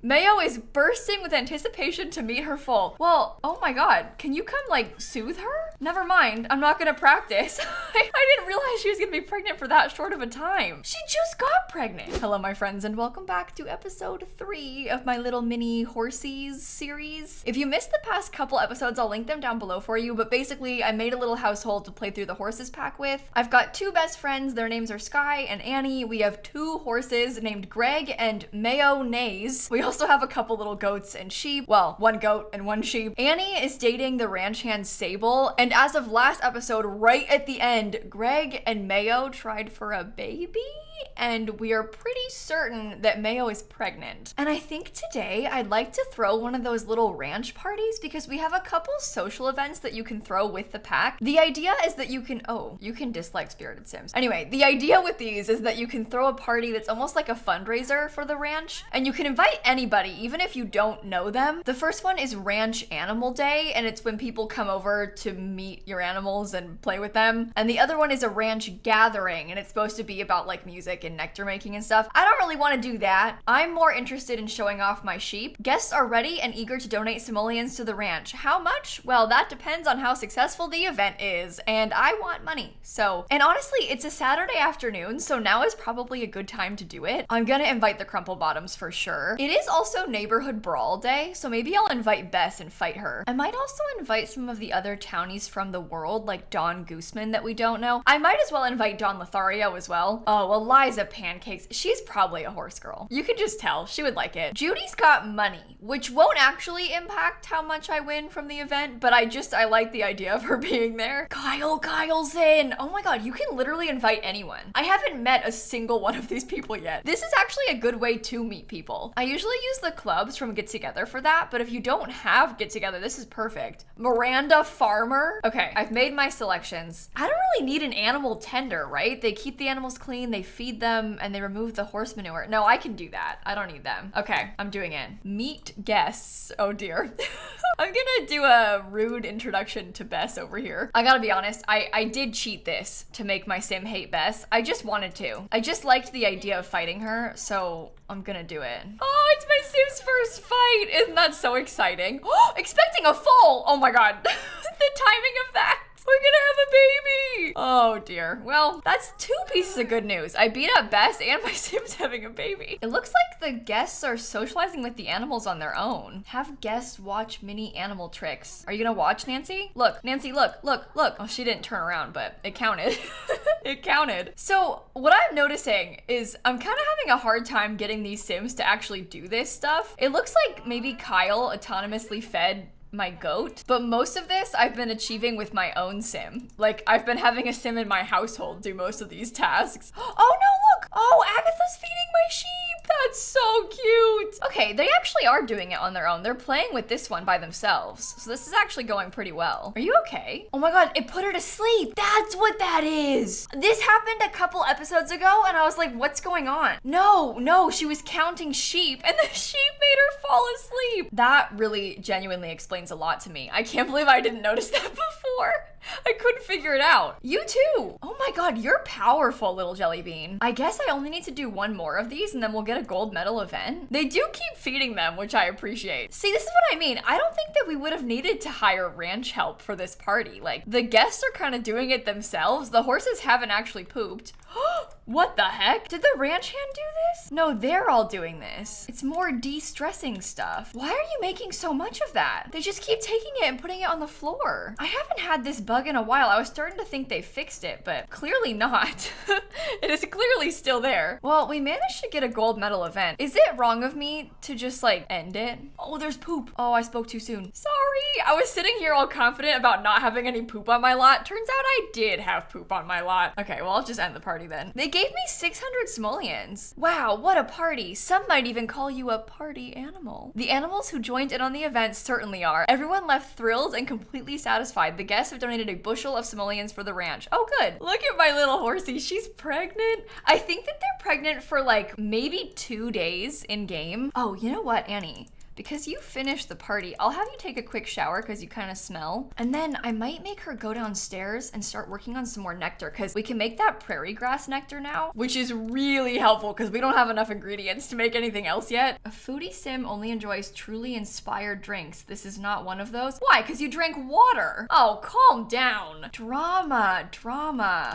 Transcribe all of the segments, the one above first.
Mayo is bursting with anticipation to meet her foal. Well, oh my god, can you come like soothe her? Never mind, I'm not gonna practice. I didn't realize she was gonna be pregnant for that short of a time. She just got pregnant. Hello my friends and welcome back to episode 3 of my little mini horsies series. If you missed the past couple episodes, I'll link them down below for you, but basically I made a little household to play through the horses pack with. I've got 2 best friends, their names are Sky and Annie. We have 2 horses named Greg and Mayonnaise. We also have a couple little goats and sheep. Well, 1 goat and 1 sheep. Annie is dating the ranch hand Sable, and as of last episode, right at the end, Greg and Mayo tried for a baby? And we are pretty certain that Mayo is pregnant. And I think today I'd like to throw one of those little ranch parties because we have a couple social events that you can throw with the pack. The idea is that you can dislike Spirited Sims. Anyway, the idea with these is that you can throw a party that's almost like a fundraiser for the ranch, and you can invite anybody, even if you don't know them. The first one is Ranch Animal Day, and it's when people come over to meet your animals and play with them. And the other one is a ranch gathering, and it's supposed to be about like music and nectar making and stuff. I don't really want to do that. I'm more interested in showing off my sheep. Guests are ready and eager to donate simoleons to the ranch. How much? Well, that depends on how successful the event is, and I want money. And honestly, it's a Saturday afternoon, so now is probably a good time to do it. I'm gonna invite the Crumple Bottoms for sure. It is also Neighborhood Brawl Day, so maybe I'll invite Bess and fight her. I might also invite some of the other townies from the world, like Dawn Gooseman that we don't know. I might as well invite Dawn Lothario as well. Oh, well, Liza Pancakes. She's probably a horse girl. You could just tell. She would like it. Judy's got money, which won't actually impact how much I win from the event, but I like the idea of her being there. Kyle's in. Oh my god, you can literally invite anyone. I haven't met a single one of these people yet. This is actually a good way to meet people. I usually use the clubs from Get Together for that, but if you don't have Get Together, this is perfect. Miranda Farmer. Okay, I've made my selections. I don't really need an animal tender, right? They keep the animals clean, they feed them, and they remove the horse manure. No, I can do that. I don't need them. Okay, I'm doing it. Meet guests. Oh dear. I'm gonna do a rude introduction to Bess over here. I gotta be honest, I did cheat this to make my sim hate Bess. I just wanted to. I just liked the idea of fighting her, so I'm gonna do it. Oh, it's my sim's first fight. Isn't that so exciting? Oh, expecting a foal. Oh my god. The timing of that. We're gonna have a baby! Oh dear. Well, that's 2 pieces of good news. I beat up Bess and my sim's having a baby. It looks like the guests are socializing with the animals on their own. Have guests watch mini animal tricks. Are you gonna watch, Nancy? Look, Nancy, look. Oh, she didn't turn around, but it counted. It counted. So what I'm noticing is I'm kind of having a hard time getting these sims to actually do this stuff. It looks like maybe Kyle autonomously fed my goat, but most of this I've been achieving with my own sim. Like, I've been having a sim in my household do most of these tasks. Oh no, look! Oh, Agatha's feeding my sheep! That's so cute! Okay, they actually are doing it on their own. They're playing with this one by themselves, so this is actually going pretty well. Are you okay? Oh my god, it put her to sleep! That's what that is! This happened a couple episodes ago, and I was like, what's going on? No, she was counting sheep, and the sheep made her fall asleep! That really genuinely explains a lot to me. I can't believe I didn't notice that before. I couldn't figure it out. You too. Oh my god, you're powerful, little jelly bean. I guess I only need to do 1 more of these and then we'll get a gold medal event. They do keep feeding them, which I appreciate. See, this is what I mean. I don't think that we would have needed to hire ranch help for this party. Like, the guests are kind of doing it themselves. The horses haven't actually pooped. What the heck? Did the ranch hand do this? No, they're all doing this. It's more de-stressing stuff. Why are you making so much of that? They just keep taking it and putting it on the floor. I haven't had this bug in a while. I was starting to think they fixed it, but clearly not. It is clearly still there. Well, we managed to get a gold medal event. Is it wrong of me to just like end it? Oh, there's poop. Oh, I spoke too soon. Sorry. I was sitting here all confident about not having any poop on my lot. Turns out I did have poop on my lot. Okay, well, I'll just end the party then. They gave me 600 simoleons. Wow, what a party. Some might even call you a party animal. The animals who joined in on the event certainly are. Everyone left thrilled and completely satisfied. The guests have donated a bushel of simoleons for the ranch. Oh, good. Look at my little horsey. She's pregnant. I think that they're pregnant for like maybe 2 days in game. Oh, you know what, Annie? because you finished the party, I'll have you take a quick shower because you kind of smell. And then I might make her go downstairs and start working on some more nectar because we can make that prairie grass nectar now, which is really helpful because we don't have enough ingredients to make anything else yet. A foodie sim only enjoys truly inspired drinks. This is not one of those. Why? Because you drank water. Oh, calm down. Drama.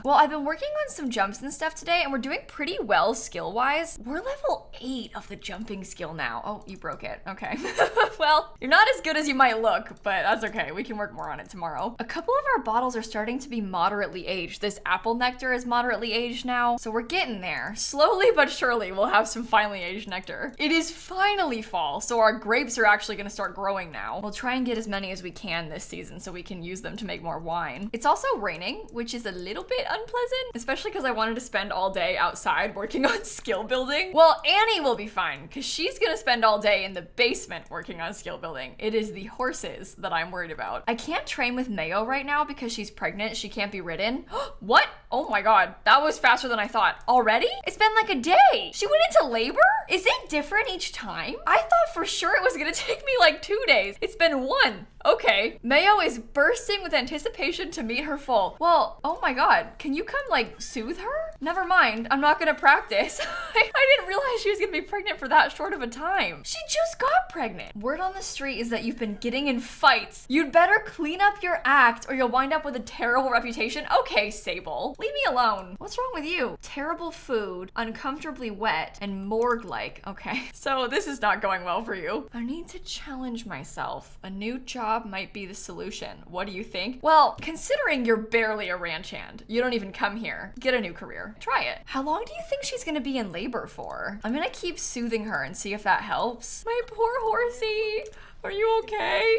Well, I've been working on some jumps and stuff today and we're doing pretty well skill-wise. We're level 8 of the jumping skill now. Oh, you broke it. Okay. Well, you're not as good as you might look, but that's okay. We can work more on it tomorrow. A couple of our bottles are starting to be moderately aged. This apple nectar is moderately aged now, so we're getting there. Slowly but surely, we'll have some finely aged nectar. It is finally fall, so our grapes are actually gonna start growing now. We'll try and get as many as we can this season so we can use them to make more wine. It's also raining, which is a little bit unpleasant, especially because I wanted to spend all day outside working on skill building. Well, Annie will be fine, because she's gonna spend all day in the basement working on skill building. It is the horses that I'm worried about. I can't train with Mayo right now because she's pregnant. She can't be ridden. What? Oh my god, that was faster than I thought. Already? It's been like a day. She went into labor? Is it different each time? I thought for sure it was gonna take me like 2 days. It's been 1. Okay. Mayo is bursting with anticipation to meet her foal. Well, oh my god, can you come like soothe her? Never mind, I'm not gonna practice. I didn't realize she was gonna be pregnant for that short of a time. She just got pregnant. Word on the street is that you've been getting in fights. You'd better clean up your act or you'll wind up with a terrible reputation. Okay, Sable, leave me alone. What's wrong with you? Terrible food, uncomfortably wet, and morgue-like. Okay, so this is not going well for you. I need to challenge myself. A new job might be the solution. What do you think? Well, considering you're barely a ranch hand, you don't even come here, get a new career. Try it. How long do you think she's gonna be in labor for? I'm gonna keep soothing her and see if that helps. My poor horsey. Are you okay?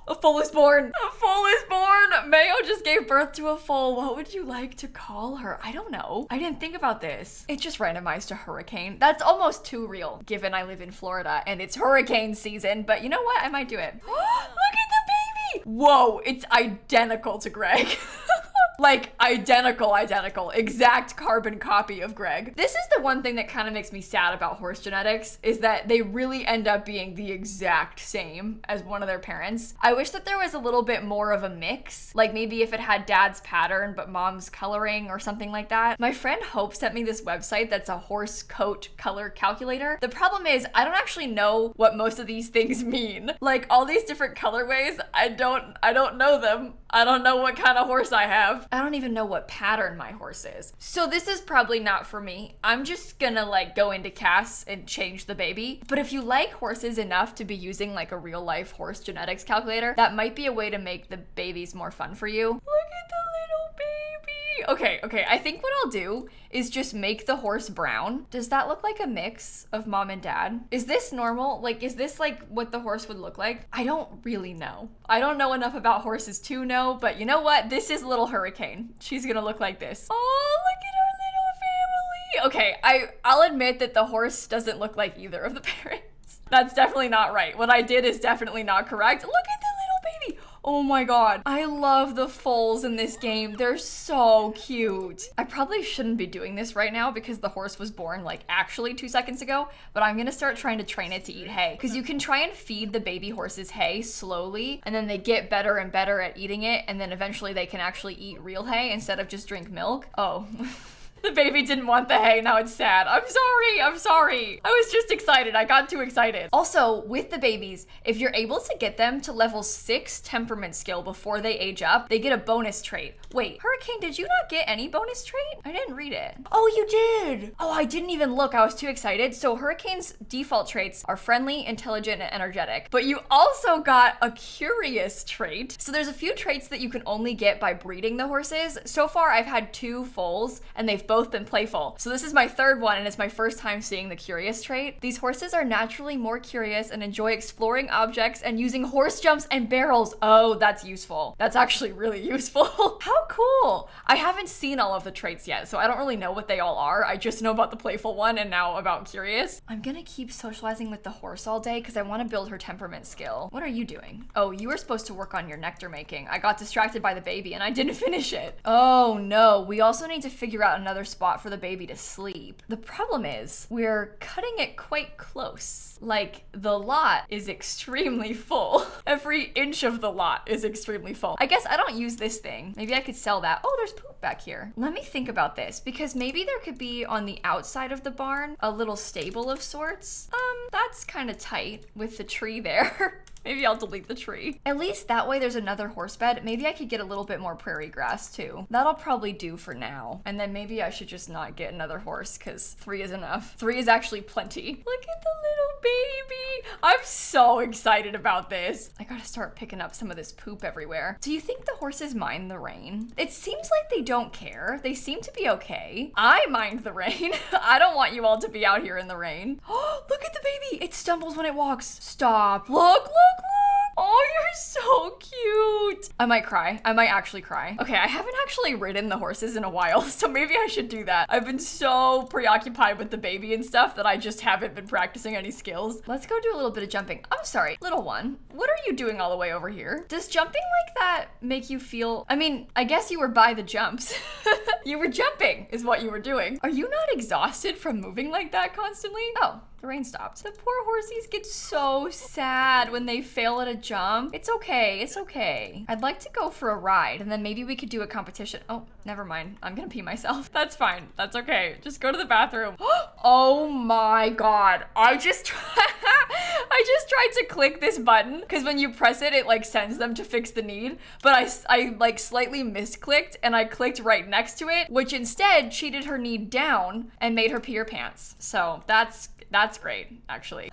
A foal is born. A foal is born. Mayo just gave birth to a foal. What would you like to call her? I don't know. I didn't think about this. It just randomized to hurricane. That's almost too real, given I live in Florida and it's hurricane season, but you know what? I might do it. Look at the baby. Whoa, it's identical to Greg. Like identical, exact carbon copy of Greg. This is the one thing that kind of makes me sad about horse genetics is that they really end up being the exact same as one of their parents. I wish that there was a little bit more of a mix, like maybe if it had dad's pattern but mom's coloring or something like that. My friend Hope sent me this website that's a horse coat color calculator. The problem is I don't actually know what most of these things mean. Like all these different colorways, I don't know them. I don't know what kind of horse I have. I don't even know what pattern my horse is. So this is probably not for me. I'm just gonna like go into CAS and change the baby. But if you like horses enough to be using like a real life horse genetics calculator, that might be a way to make the babies more fun for you. Look at the little baby. Okay, I think what I'll do is just make the horse brown. Does that look like a mix of mom and dad? Is this normal? Like, is this like what the horse would look like? I don't really know. I don't know enough about horses to know, but you know what? This is Little Hurricane. She's gonna look like this. Oh, look at our little family. Okay, I'll admit that the horse doesn't look like either of the parents. That's definitely not right. What I did is definitely not correct. Look at the little baby. Oh my god. I love the foals in this game. They're so cute. I probably shouldn't be doing this right now because the horse was born like actually 2 seconds ago, but I'm gonna start trying to train it to eat hay because you can try and feed the baby horses hay slowly and then they get better and better at eating it and then eventually they can actually eat real hay instead of just drink milk. Oh. The baby didn't want the hay, now it's sad. I'm sorry. I was just excited, I got too excited. Also, with the babies, if you're able to get them to level 6 temperament skill before they age up, they get a bonus trait. Wait, Hurricane, did you not get any bonus trait? I didn't read it. Oh, you did! Oh, I didn't even look, I was too excited. So Hurricane's default traits are friendly, intelligent, and energetic. But you also got a curious trait. So there's a few traits that you can only get by breeding the horses. So far, I've had 2 foals, and they've both been playful. So this is my 3rd one and it's my first time seeing the curious trait. These horses are naturally more curious and enjoy exploring objects and using horse jumps and barrels. Oh, that's useful. That's actually really useful. How cool. I haven't seen all of the traits yet, so I don't really know what they all are. I just know about the playful one and now about curious. I'm gonna keep socializing with the horse all day because I want to build her temperament skill. What are you doing? Oh, you were supposed to work on your nectar making. I got distracted by the baby and I didn't finish it. Oh no, we also need to figure out another another spot for the baby to sleep. The problem is we're cutting it quite close. Like, the lot is extremely full. Every inch of the lot is extremely full. I guess I don't use this thing. Maybe I could sell that. Oh, there's poop back here. Let me think about this, because maybe there could be on the outside of the barn a little stable of sorts. That's kind of tight with the tree there. Maybe I'll delete the tree. At least that way there's another horse bed. Maybe I could get a little bit more prairie grass too. That'll probably do for now. And then maybe I should just not get another horse because 3 is enough. 3 is actually plenty. Look at the little baby. I'm so excited about this. I gotta start picking up some of this poop everywhere. Do you think the horses mind the rain? It seems like they don't care. They seem to be okay. I mind the rain. I don't want you all to be out here in the rain. Oh, look at the baby. It stumbles when it walks. Stop. Look. Oh, you're so cute. I might cry. I might actually cry. Okay, I haven't actually ridden the horses in a while, so maybe I should do that. I've been so preoccupied with the baby and stuff that I just haven't been practicing any skills. Let's go do a little bit of jumping. I'm sorry, little one. What are you doing all the way over here? Does jumping like that make you feel... I mean, I guess you were by the jumps. You were jumping is what you were doing. Are you not exhausted from moving like that constantly? Oh. The rain stopped. The poor horsies get so sad when they fail at a jump. It's okay, it's okay. I'd like to go for a ride and then maybe we could do a competition. Oh, never mind. I'm gonna pee myself. That's fine, that's okay. Just go to the bathroom. Oh my God, I just tried to click this button because when you press it, it like sends them to fix the need. But I like slightly misclicked and I clicked right next to it, which instead cheated her need down and made her pee her pants. So that's great, actually.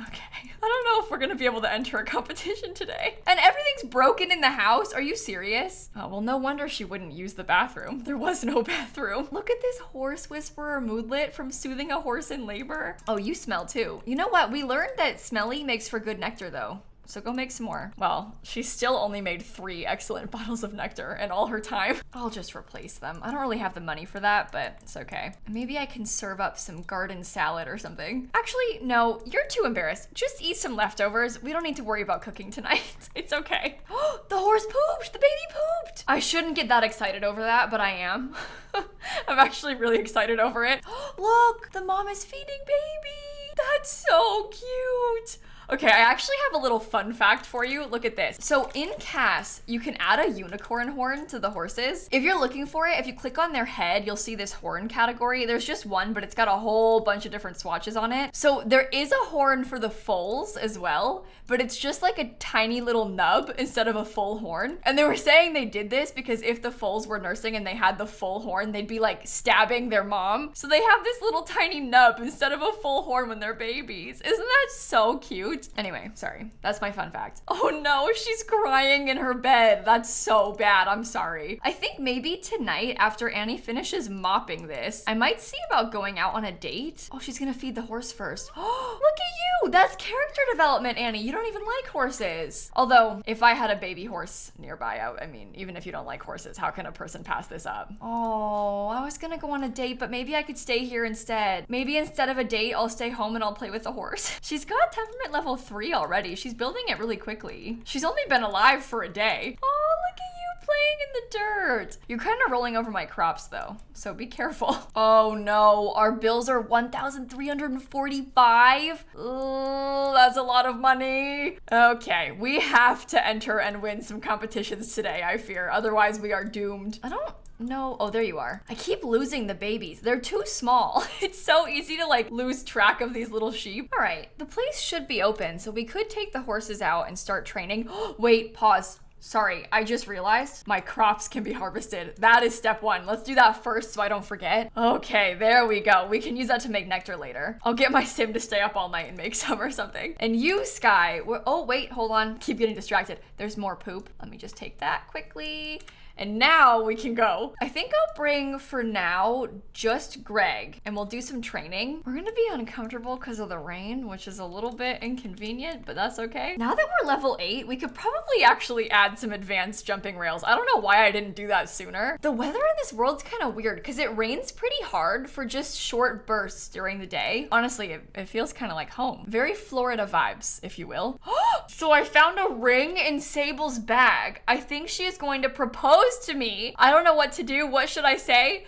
Okay. I don't know if we're gonna be able to enter a competition today. And everything's broken in the house? Are you serious? Oh, well, no wonder she wouldn't use the bathroom. There was no bathroom. Look at this horse whisperer moodlet from Soothing a Horse in Labor. Oh, you smell too. You know what? We learned that smelly makes for good nectar though. So go make some more. Well, she still only made 3 excellent bottles of nectar in all her time. I'll just replace them. I don't really have the money for that, but it's okay. Maybe I can serve up some garden salad or something. Actually, no, you're too embarrassed. Just eat some leftovers. We don't need to worry about cooking tonight. It's okay. Oh, the horse pooped! The baby pooped! I shouldn't get that excited over that, but I am. I'm actually really excited over it. Look, the mom is feeding baby. That's so cute. Okay, I actually have a little fun fact for you. Look at this. So in CAS, you can add a unicorn horn to the horses. If you're looking for it, if you click on their head, you'll see this horn category. There's just one, but it's got a whole bunch of different swatches on it. So there is a horn for the foals as well, but it's just like a tiny little nub instead of a full horn. And they were saying they did this because if the foals were nursing and they had the full horn, they'd be like stabbing their mom. So they have this little tiny nub instead of a full horn when they're babies. Isn't that so cute? Anyway, sorry. That's my fun fact. Oh no, she's crying in her bed. That's so bad. I'm sorry. I think maybe tonight after Annie finishes mopping this, I might see about going out on a date. Oh, she's gonna feed the horse first. Oh, look at you. That's character development, Annie. You don't even like horses. Although, if I had a baby horse nearby, I mean, even if you don't like horses, how can a person pass this up? Oh, I was gonna go on a date, but maybe I could stay here instead. Maybe instead of a date, I'll stay home and I'll play with the horse. She's got temperament level 3 already. She's building it really quickly. She's only been alive for a day. Oh, look at you playing in the dirt. You're kind of rolling over my crops though, so be careful. Oh no, our bills are $1,345. Ooh, that's a lot of money. Okay, we have to enter and win some competitions today, I fear. Otherwise we are doomed. I don't know. Oh, there you are. I keep losing the babies. They're too small. It's so easy to like lose track of these little sheep. All right, the place should be open, so we could take the horses out and start training. Wait, pause. Sorry, I just realized my crops can be harvested. That is step 1. Let's do that first so I don't forget. Okay, there we go. We can use that to make nectar later. I'll get my sim to stay up all night and make some or something. And you, Sky, oh wait, hold on. Keep getting distracted. There's more poop. Let me just take that quickly. And now we can go. I think I'll bring, for now, just Greg, and we'll do some training. We're gonna be uncomfortable because of the rain, which is a little bit inconvenient, but that's okay. Now that we're level 8, we could probably actually add some advanced jumping rails. I don't know why I didn't do that sooner. The weather in this world's kind of weird because it rains pretty hard for just short bursts during the day. Honestly, it feels kind of like home. Very Florida vibes, if you will. So I found a ring in Sable's bag. I think she is going to propose proposed to me. I don't know what to do. What should I say?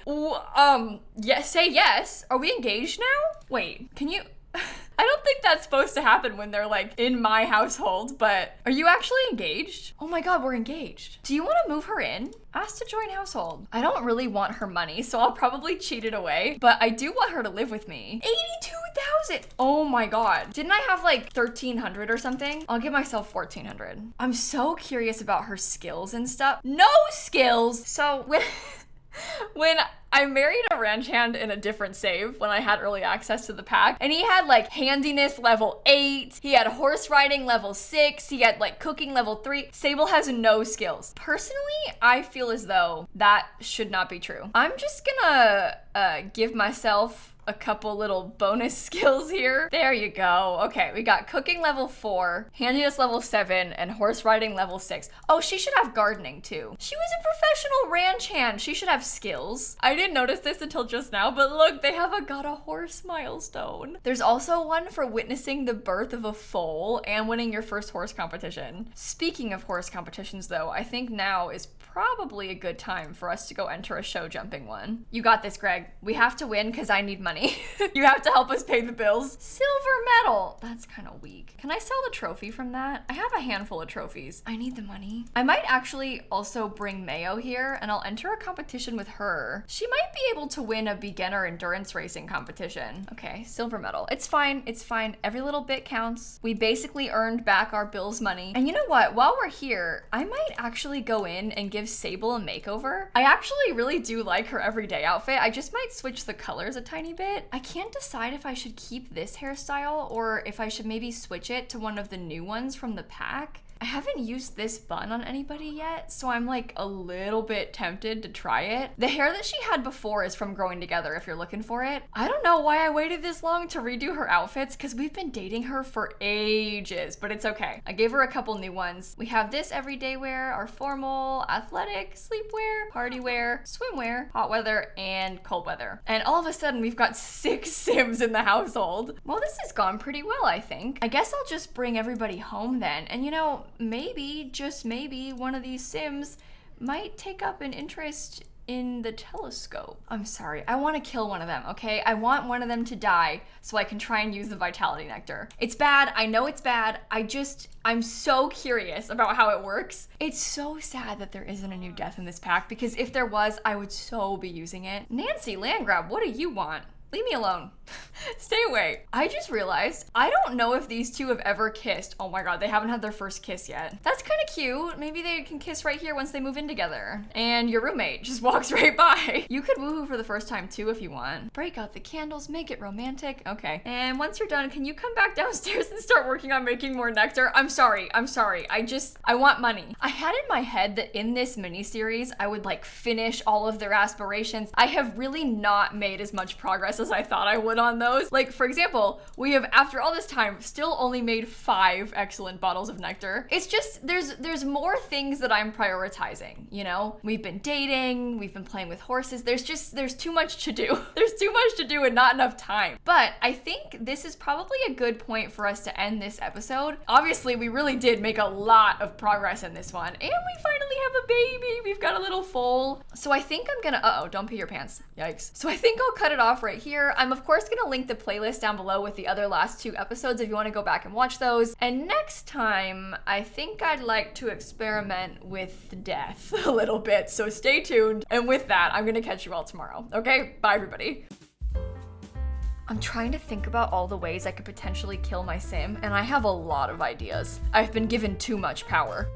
Yes, say yes. Are we engaged now? Wait, can you... I don't think that's supposed to happen when they're like in my household, but are you actually engaged? Oh my God, we're engaged. Do you want to move her in? Ask to join household. I don't really want her money, so I'll probably cheat it away, but I do want her to live with me. 82,000. Oh my God. Didn't I have like 1,300 or something? I'll give myself 1,400. I'm so curious about her skills and stuff. No skills. So when I married a ranch hand in a different save when I had early access to the pack, and he had like handiness level 8, he had horse riding level 6, he had like cooking level 3. Sable has no skills. Personally, I feel as though that should not be true. I'm just gonna give myself a couple little bonus skills here. There you go. Okay, we got cooking level 4, handiness level 7, and horse riding level 6. Oh, she should have gardening too. She was a professional ranch hand. She should have skills. I didn't notice this until just now, but look, they have got a horse milestone. There's also one for witnessing the birth of a foal and winning your first horse competition. Speaking of horse competitions though, I think now is probably a good time for us to go enter a show jumping one. You got this, Greg. We have to win because I need money. You have to help us pay the bills. Silver medal. That's kind of weak. Can I sell the trophy from that? I have a handful of trophies. I need the money. I might actually also bring Mayo here and I'll enter a competition with her. She might be able to win a beginner endurance racing competition. Okay, silver medal. It's fine. It's fine. Every little bit counts. We basically earned back our bills money. And you know what? While we're here, I might actually go in and give Sable a makeover. I actually really do like her everyday outfit. I just might switch the colors a tiny bit. I can't decide if I should keep this hairstyle or if I should maybe switch it to one of the new ones from the pack. I haven't used this bun on anybody yet, so I'm like a little bit tempted to try it. The hair that she had before is from Growing Together if you're looking for it. I don't know why I waited this long to redo her outfits because we've been dating her for ages, but it's okay. I gave her a couple new ones. We have this everyday wear, our formal, athletic, sleepwear, party wear, swimwear, hot weather, and cold weather. And all of a sudden we've got 6 Sims in the household. Well, this has gone pretty well, I think. I guess I'll just bring everybody home then. And you know, maybe, just maybe, one of these Sims might take up an interest in the telescope. I'm sorry, I want to kill one of them, okay? I want one of them to die so I can try and use the vitality nectar. It's bad, I know it's bad, I'm so curious about how it works. It's so sad that there isn't a new death in this pack because if there was, I would so be using it. Nancy Landgrab, what do you want? Leave me alone. Stay away. I just realized, I don't know if these two have ever kissed. Oh my God, they haven't had their first kiss yet. That's kind of cute. Maybe they can kiss right here once they move in together. And your roommate just walks right by. You could woohoo for the first time too if you want. Break out the candles, make it romantic. Okay. And once you're done, can you come back downstairs and start working on making more nectar? I'm sorry. I want money. I had in my head that in this mini-series, I would like finish all of their aspirations. I have really not made as much progress as I thought I would on those. Like, for example, we have, after all this time, still only made 5 excellent bottles of nectar. It's just, there's more things that I'm prioritizing, you know? We've been dating, we've been playing with horses. There's too much to do. There's too much to do and not enough time. But I think this is probably a good point for us to end this episode. Obviously, we really did make a lot of progress in this one. And we finally have a baby. We've got a little foal. So I think I'm gonna, uh-oh, don't pee your pants. Yikes. So I think I'll cut it off right here. I'm of course gonna link the playlist down below with the other last 2 episodes if you wanna go back and watch those. And next time, I think I'd like to experiment with death a little bit. So stay tuned. And with that, I'm gonna catch you all tomorrow. Okay, bye everybody. I'm trying to think about all the ways I could potentially kill my sim, and I have a lot of ideas. I've been given too much power.